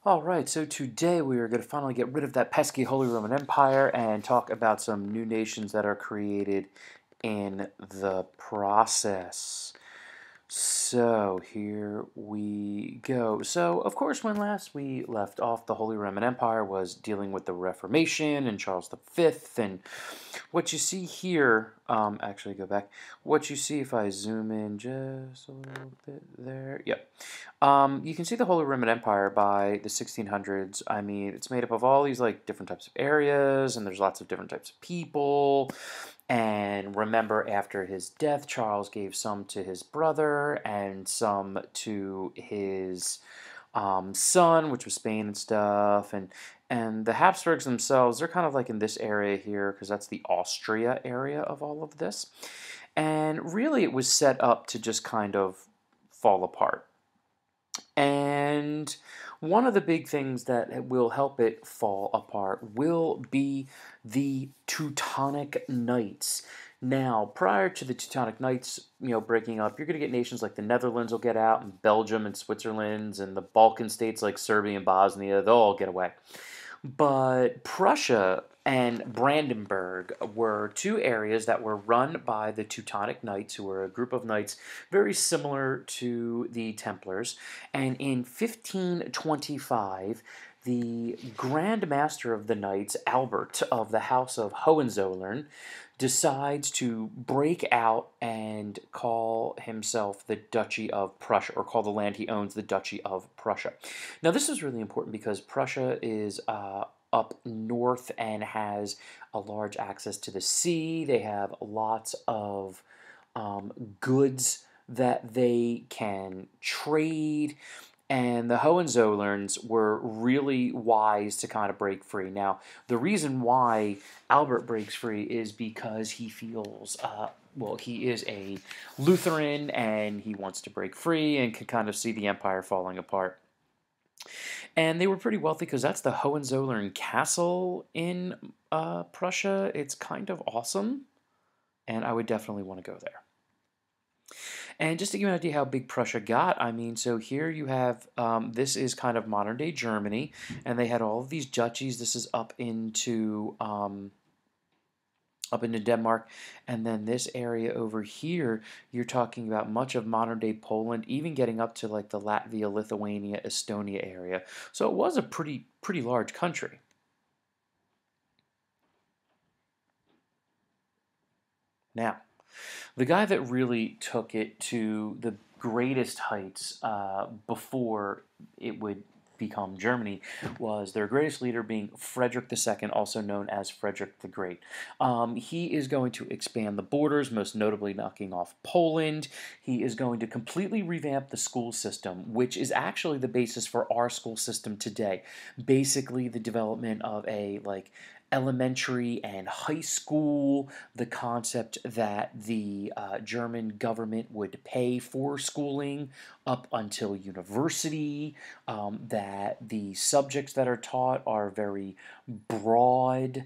Alright, so today we are going to finally get rid of that pesky Holy Roman Empire and talk about some new nations that are created in the process. So here we go. So, of course, when last we left off, the Holy Roman Empire was dealing with the Reformation and Charles V. And what you see here, actually go back, what you see if I zoom in just a little bit there, yep. You can see the Holy Roman Empire by the 1600s. I mean, it's made up of all these like different types of areas, and there's lots of different types of people. And remember, after his death, Charles gave some to his brother and some to his son, which was Spain and stuff. And the Habsburgs themselves, they're kind of like in this area here because that's the Austria area of all of this. And really, it was set up to just kind of fall apart. And one of the big things that will help it fall apart will be the Teutonic Knights. Now, prior to the Teutonic Knights, breaking up, you're going to get nations like the Netherlands will get out, and Belgium and Switzerland, and the Balkan states like Serbia and Bosnia, they'll all get away. But Prussia and Brandenburg were two areas that were run by the Teutonic Knights, who were a group of knights very similar to the Templars. And in 1525, the Grand Master of the Knights, Albert of the House of Hohenzollern, decides to break out and call himself the Duchy of Prussia, or call the land he owns the Duchy of Prussia. Now, this is really important because Prussia is up north and has a large access to the sea. They have lots of goods that they can trade. And the Hohenzollerns were really wise to kind of break free. Now, the reason why Albert breaks free is because he feels, he is a Lutheran and he wants to break free and can kind of see the empire falling apart. And they were pretty wealthy because that's the Hohenzollern Castle in Prussia. It's kind of awesome, and I would definitely want to go there. And just to give you an idea how big Prussia got, I mean, so here you have, this is kind of modern-day Germany, and they had all of these duchies. This is up into Denmark, and then this area over here, you're talking about much of modern-day Poland, even getting up to like the Latvia, Lithuania, Estonia area. So it was a pretty large country. Now, the guy that really took it to the greatest heights before it would become Germany was their greatest leader being Frederick II, also known as Frederick the Great. He is going to expand the borders, most notably knocking off Poland. He is going to completely revamp the school system, which is actually the basis for our school system today. Basically, the development of a elementary and high school, the concept that the German government would pay for schooling up until university, that the subjects that are taught are very broad,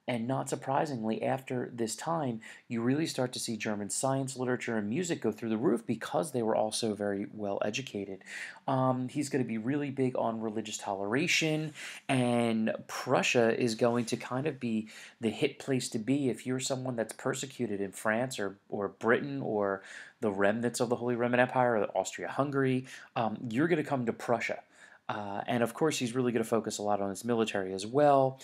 and not surprisingly, after this time, you really start to see German science, literature, and music go through the roof because they were also very well educated. He's going to be really big on religious toleration, and Prussia is going to kind of be the hit place to be if you're someone that's persecuted in France or Britain or the remnants of the Holy Roman Empire or Austria-Hungary. You're going to come to Prussia. And of course, he's really going to focus a lot on his military as well.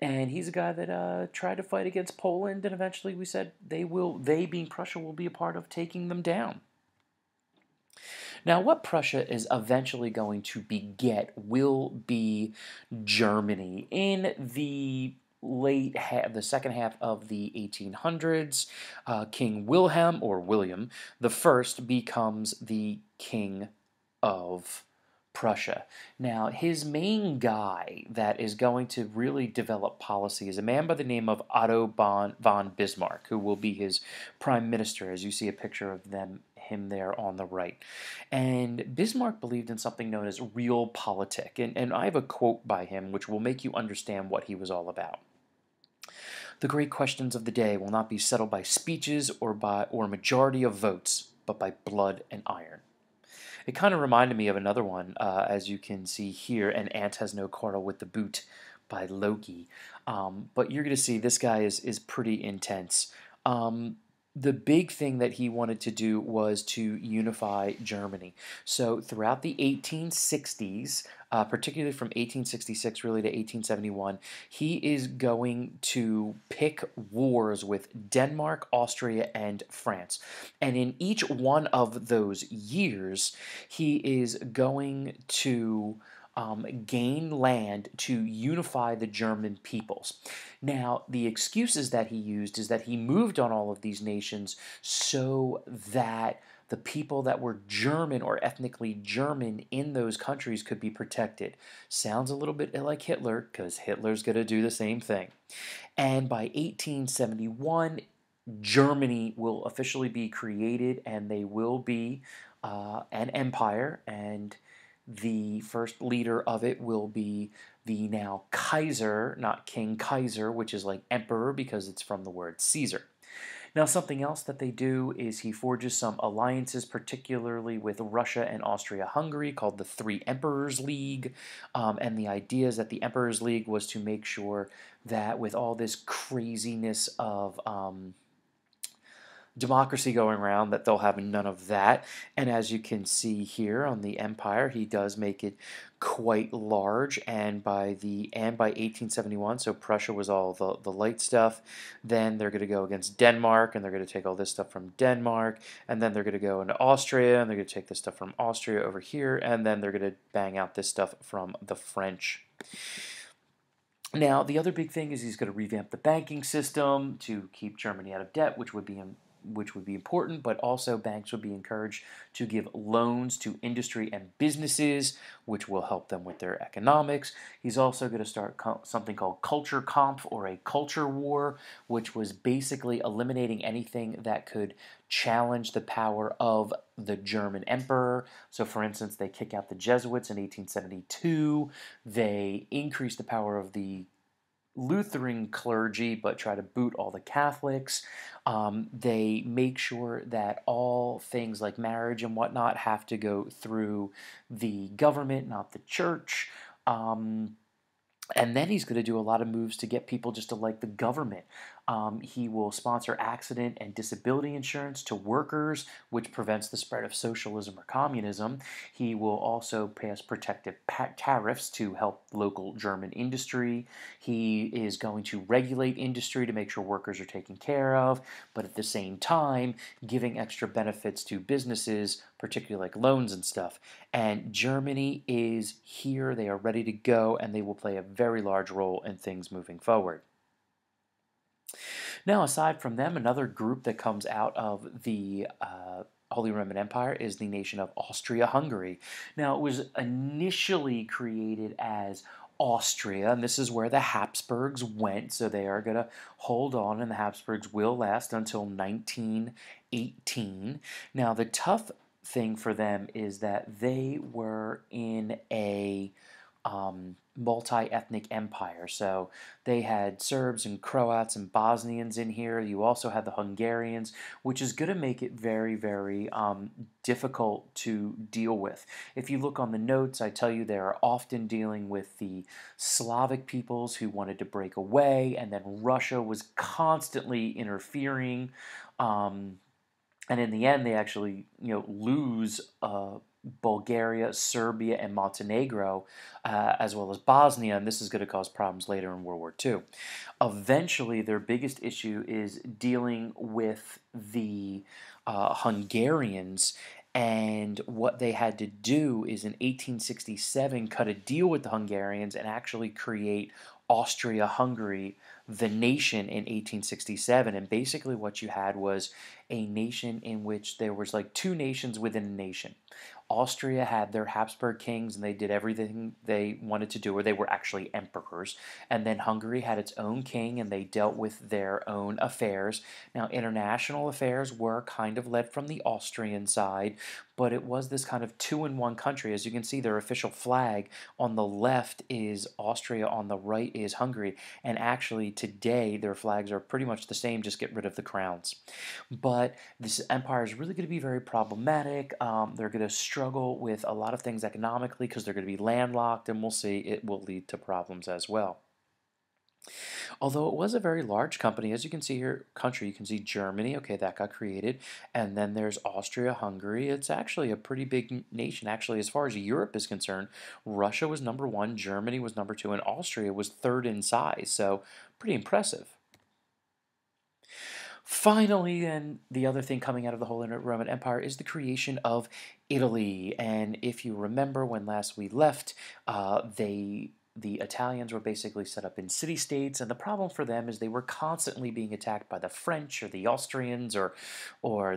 And he's a guy that tried to fight against Poland, and eventually we said they being Prussia, will be a part of taking them down. Now, what Prussia is eventually going to beget will be Germany in the the second half of the 1800s. King Wilhelm, or William the First, becomes the king of Prussia. Now, his main guy that is going to really develop policy is a man by the name of Otto von Bismarck, who will be his prime minister, as you see a picture of him there on the right. And Bismarck believed in something known as realpolitik, and I have a quote by him which will make you understand what he was all about. The great questions of the day will not be settled by speeches or majority of votes, but by blood and iron. It kind of reminded me of another one, as you can see here, An Ant Has No Quarrel with the Boot by Loki. But you're going to see this guy is pretty intense. The big thing that he wanted to do was to unify Germany. So throughout the 1860s, particularly from 1866 really to 1871, he is going to pick wars with Denmark, Austria, and France. And in each one of those years, he is going to gain land to unify the German peoples. Now, the excuses that he used is that he moved on all of these nations so that the people that were German or ethnically German in those countries could be protected. Sounds a little bit like Hitler, because Hitler's going to do the same thing. And by 1871, Germany will officially be created, and they will be an empire, and the first leader of it will be the now Kaiser, not King Kaiser, which is like emperor because it's from the word Caesar. Now, something else that they do is he forges some alliances, particularly with Russia and Austria-Hungary, called the Three Emperors League. And the idea is that the Emperors League was to make sure that with all this craziness of democracy going around, that they'll have none of that. And as you can see here on the empire, he does make it quite large. And by 1871, so Prussia was all the light stuff. Then they're going to go against Denmark, and they're going to take all this stuff from Denmark. And then they're going to go into Austria, and they're going to take this stuff from Austria over here. And then they're going to bang out this stuff from the French. Now, the other big thing is he's going to revamp the banking system to keep Germany out of debt, which would be important, but also banks would be encouraged to give loans to industry and businesses, which will help them with their economics. He's also going to start something called Culture Kampf, or a culture war, which was basically eliminating anything that could challenge the power of the German emperor. So, for instance, they kick out the Jesuits in 1872. They increase the power of the Lutheran clergy, but try to boot all the Catholics. They make sure that all things like marriage and whatnot have to go through the government, not the church. And then he's going to do a lot of moves to get people just to like the government. He will sponsor accident and disability insurance to workers, which prevents the spread of socialism or communism. He will also pass protective tariffs to help local German industry. He is going to regulate industry to make sure workers are taken care of, but at the same time, giving extra benefits to businesses, particularly like loans and stuff. And Germany is here. They are ready to go, and they will play a very large role in things moving forward. Now, aside from them, another group that comes out of the Holy Roman Empire is the nation of Austria-Hungary. Now, it was initially created as Austria, and this is where the Habsburgs went, so they are going to hold on, and the Habsburgs will last until 1918. Now, the tough thing for them is that they were in a multi-ethnic empire. So they had Serbs and Croats and Bosnians in here. You also had the Hungarians, which is going to make it very, very difficult to deal with. If you look on the notes, I tell you they are often dealing with the Slavic peoples who wanted to break away, and then Russia was constantly interfering. And in the end, they actually, lose Bulgaria, Serbia, and Montenegro, as well as Bosnia, and this is going to cause problems later in World War II. Eventually, their biggest issue is dealing with the Hungarians, and what they had to do is in 1867 cut a deal with the Hungarians and actually create Austria-Hungary, the nation, in 1867. And basically what you had was a nation in which there was like two nations within a nation. Austria had their Habsburg kings, and they did everything they wanted to do, or they were actually emperors. And then Hungary had its own king, and they dealt with their own affairs. Now, international affairs were kind of led from the Austrian side, but it was this kind of two-in-one country. As you can see, their official flag on the left is Austria, on the right is Hungary, and actually today their flags are pretty much the same, just get rid of the crowns. But this empire is really going to be very problematic. They're going to struggle with a lot of things economically because they're going to be landlocked, and we'll see it will lead to problems as well. Although it was a very large company, as you can see here, country, you can see Germany, okay, that got created, and then there's Austria-Hungary. It's actually a pretty big nation. Actually, as far as Europe is concerned, Russia was number one, Germany was number two, and Austria was third in size, so pretty impressive. Finally, and the other thing coming out of the Holy Roman Empire is the creation of Italy. And if you remember when last we left, the Italians were basically set up in city-states, and the problem for them is they were constantly being attacked by the French or the Austrians or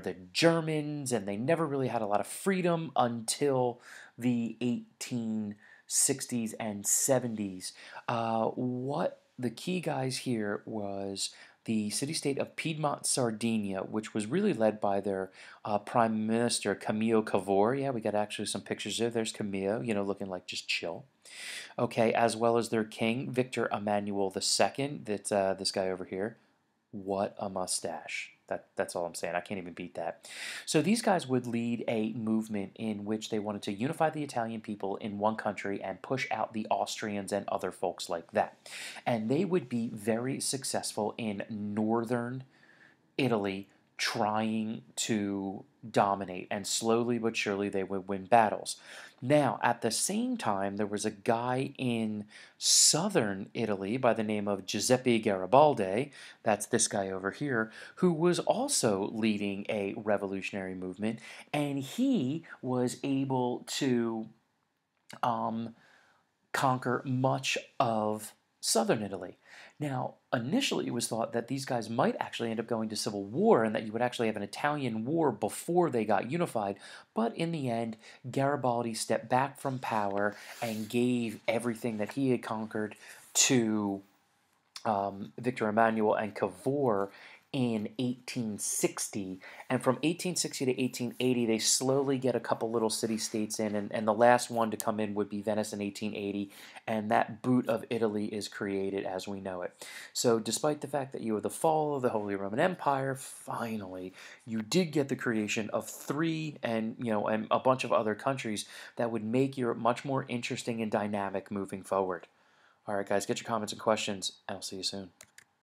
the Germans, and they never really had a lot of freedom until the 1860s and 70s. What the key guys here was the city-state of Piedmont, Sardinia, which was really led by their Prime Minister, Camillo Cavour. Yeah, we got actually some pictures there. There's Camillo, looking like just chill. Okay, as well as their king, Victor Emmanuel II. That's this guy over here. What a mustache. That's all I'm saying. I can't even beat that. So these guys would lead a movement in which they wanted to unify the Italian people in one country and push out the Austrians and other folks like that. And they would be very successful in northern Italy trying to dominate, and slowly but surely they would win battles. Now, at the same time, there was a guy in southern Italy by the name of Giuseppe Garibaldi, that's this guy over here, who was also leading a revolutionary movement, and he was able to conquer much of southern Italy. Now, initially it was thought that these guys might actually end up going to civil war and that you would actually have an Italian war before they got unified, but in the end, Garibaldi stepped back from power and gave everything that he had conquered to Victor Emmanuel and Cavour in 1860, and from 1860 to 1880 they slowly get a couple little city-states in, and the last one to come in would be Venice in 1880, and that boot of Italy is created as we know it. So despite the fact that you have the fall of the Holy Roman Empire, finally you did get the creation of three and a bunch of other countries that would make Europe much more interesting and dynamic moving forward. All right, guys, get your comments and questions, and I'll see you soon.